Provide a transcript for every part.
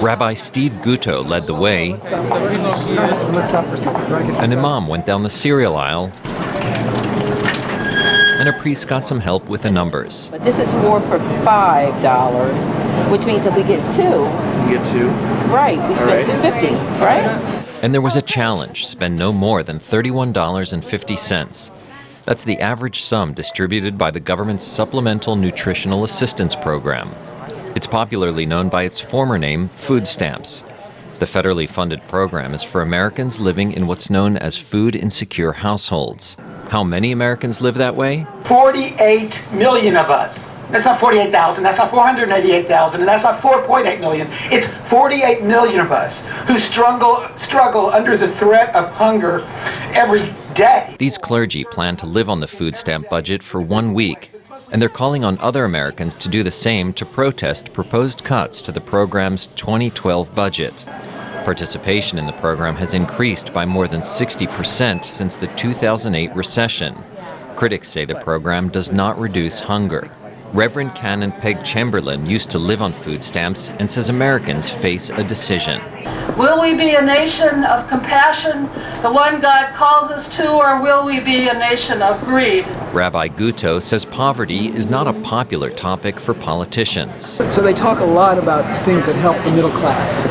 Rabbi Steve Gutto led the way. An Imam went down the cereal aisle. And a priest got some help with the numbers. But this is more for $5, which means that we get two. You get two? Right, we spent $2.50, right? And there was a challenge: spend no more than $31.50. That's the average sum distributed by the government's Supplemental Nutritional Assistance Program. It's popularly known by its former name, food stamps. The federally funded program is for Americans living in what's known as food-insecure households. How many Americans live that way? 48 million of us. That's not 48,000, that's not 488,000, and that's not 4.8 million. It's 48 million of us who struggle under the threat of hunger every day. These clergy plan to live on the food stamp budget for 1 week, and they're calling on other Americans to do the same to protest proposed cuts to the program's 2012 budget. Participation in the program has increased by more than 60% since the 2008 recession. Critics say the program does not reduce hunger. Reverend Canon Peg Chamberlain used to live on food stamps and says Americans face a decision. Will we be a nation of compassion, the one God calls us to, or will we be a nation of greed? Rabbi Gutto says poverty is not a popular topic for politicians. So they talk a lot about things that help the middle class,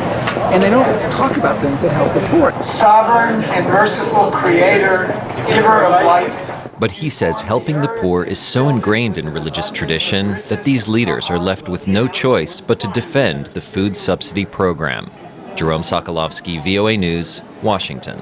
and they don't talk about things that help the poor. Sovereign and merciful Creator, giver of life. But he says helping the poor is so ingrained in religious tradition that these leaders are left with no choice but to defend the food subsidy program. Jerome Sokolovsky, VOA News, Washington.